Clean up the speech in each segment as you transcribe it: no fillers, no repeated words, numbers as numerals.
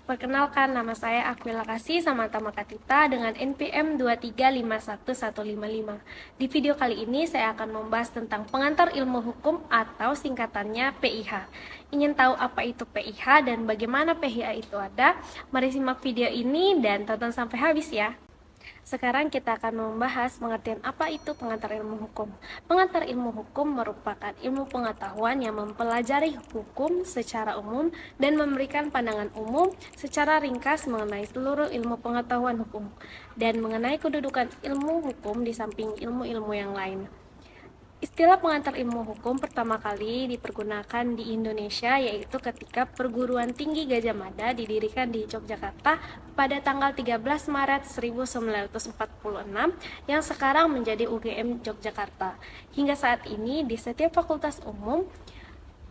Perkenalkan, nama saya Aquila Kasih Samantha Makatita dengan NPM 2351155. Di video kali ini saya akan membahas tentang pengantar ilmu hukum atau singkatannya PIH. Ingin tahu apa itu PIH dan bagaimana PIH itu ada? Mari simak video ini dan tonton sampai habis ya. Sekarang kita akan membahas pengertian apa itu pengantar ilmu hukum. Pengantar ilmu hukum merupakan ilmu pengetahuan yang mempelajari hukum secara umum dan memberikan pandangan umum secara ringkas mengenai seluruh ilmu pengetahuan hukum dan mengenai kedudukan ilmu hukum di samping ilmu-ilmu yang lain. Istilah pengantar ilmu hukum pertama kali dipergunakan di Indonesia yaitu ketika Perguruan Tinggi Gadjah Mada didirikan di Yogyakarta pada tanggal 13 Maret 1946 yang sekarang menjadi UGM Yogyakarta. Hingga saat ini di setiap fakultas umum,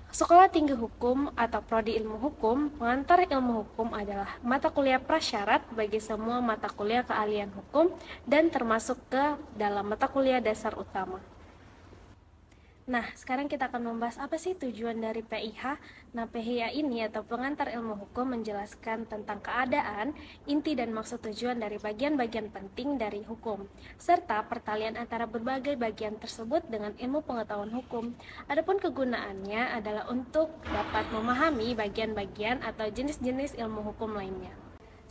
Sekolah Tinggi Hukum atau Prodi Ilmu Hukum, pengantar ilmu hukum adalah mata kuliah prasyarat bagi semua mata kuliah keahlian hukum dan termasuk ke dalam mata kuliah dasar utama. Nah, sekarang kita akan membahas apa sih tujuan dari PIH. Nah, PIH ini atau pengantar ilmu hukum menjelaskan tentang keadaan, inti dan maksud tujuan dari bagian-bagian penting dari hukum, serta pertalian antara berbagai bagian tersebut dengan ilmu pengetahuan hukum. Adapun kegunaannya adalah untuk dapat memahami bagian-bagian atau jenis-jenis ilmu hukum lainnya.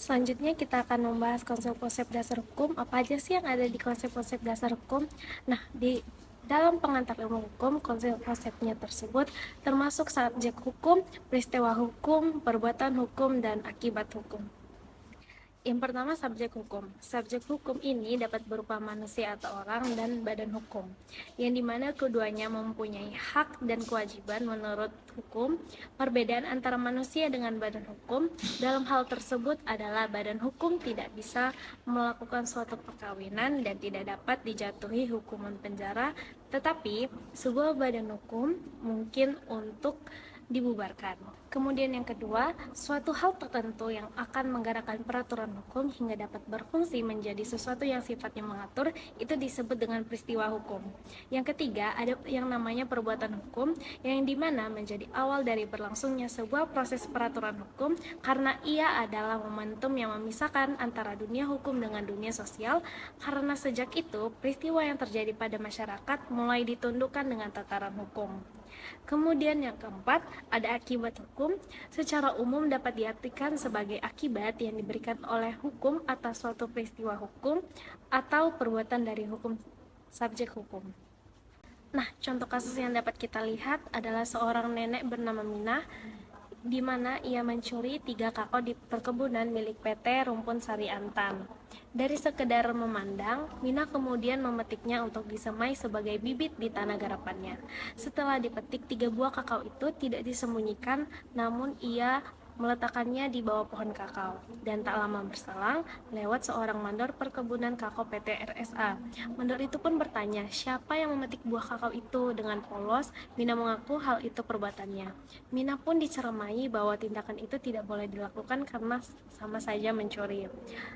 Selanjutnya kita akan membahas konsep-konsep dasar hukum. Apa aja sih yang ada di konsep-konsep dasar hukum? Nah, di dalam pengantar ilmu hukum, konsep-konsepnya tersebut termasuk subjek hukum, peristiwa hukum, perbuatan hukum, dan akibat hukum. Yang pertama, subjek hukum. Subjek hukum ini dapat berupa manusia atau orang dan badan hukum, yang dimana keduanya mempunyai hak dan kewajiban menurut hukum. Perbedaan antara manusia dengan badan hukum dalam hal tersebut adalah badan hukum tidak bisa melakukan suatu perkawinan dan tidak dapat dijatuhi hukuman penjara, tetapi sebuah badan hukum mungkin untuk dibubarkan. Kemudian yang kedua, suatu hal tertentu yang akan menggerakkan peraturan hukum hingga dapat berfungsi menjadi sesuatu yang sifatnya mengatur, itu disebut dengan peristiwa hukum. Yang ketiga, ada yang namanya perbuatan hukum, yang dimana menjadi awal dari berlangsungnya sebuah proses peraturan hukum karena ia adalah momentum yang memisahkan antara dunia hukum dengan dunia sosial, karena sejak itu peristiwa yang terjadi pada masyarakat mulai ditundukkan dengan tataran hukum. Kemudian yang keempat, ada akibat hukum. Secara umum dapat diartikan sebagai akibat yang diberikan oleh hukum atas suatu peristiwa hukum atau perbuatan dari hukum subjek hukum. Nah, contoh kasus yang dapat kita lihat adalah seorang nenek bernama Minah, di mana ia mencuri 3 kakao di perkebunan milik PT Rumpun Sari Antam. Dari sekedar memandang, Minah kemudian memetiknya untuk disemai sebagai bibit di tanah garapannya. Setelah dipetik, 3 buah kakao itu tidak disembunyikan, namun ia meletakkannya di bawah pohon kakao. Dan tak lama berselang, lewat seorang mandor perkebunan kakao PT RSA. Mandor itu pun bertanya, siapa yang memetik buah kakao itu? Dengan polos, Minah mengaku hal itu perbuatannya. Minah pun diceramai bahwa tindakan itu tidak boleh dilakukan karena sama saja mencuri.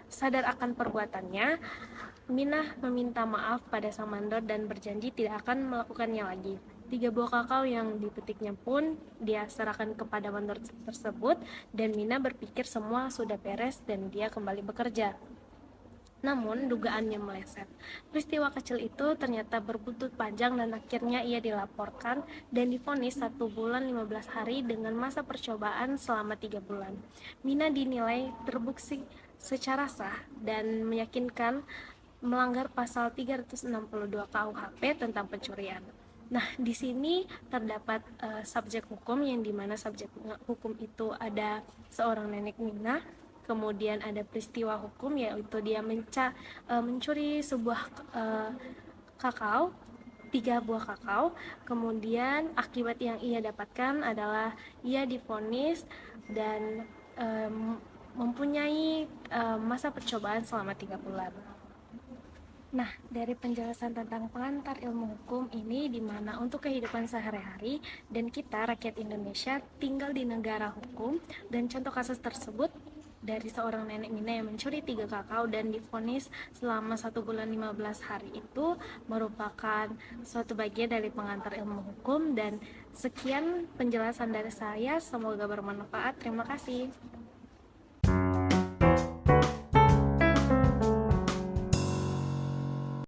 Sadar akan perbuatannya, Minah meminta maaf pada sang mandor dan berjanji tidak akan melakukannya lagi. 3 buah kakao yang dipetiknya pun dia serahkan kepada mandor tersebut, dan Minah berpikir semua sudah beres dan dia kembali bekerja. Namun dugaannya meleset. Peristiwa kecil itu ternyata berbuntut panjang dan akhirnya ia dilaporkan dan divonis 1 bulan 15 hari dengan masa percobaan selama 3 bulan. Minah dinilai terbukti secara sah dan meyakinkan melanggar pasal 362 KUHP tentang pencurian. Nah, di sini terdapat subjek hukum, yang dimana subjek hukum itu ada seorang nenek Minah, kemudian ada peristiwa hukum yaitu dia mencuri sebuah kakao, 3 buah kakao. Kemudian akibat yang ia dapatkan adalah ia divonis dan mempunyai masa percobaan selama 3 bulan. Nah, dari penjelasan tentang pengantar ilmu hukum ini, dimana untuk kehidupan sehari-hari dan kita rakyat Indonesia tinggal di negara hukum, dan contoh kasus tersebut dari seorang nenek Minah yang mencuri 3 kakao dan divonis selama 1 bulan 15 hari itu merupakan suatu bagian dari pengantar ilmu hukum. Dan sekian penjelasan dari saya, semoga bermanfaat. Terima kasih.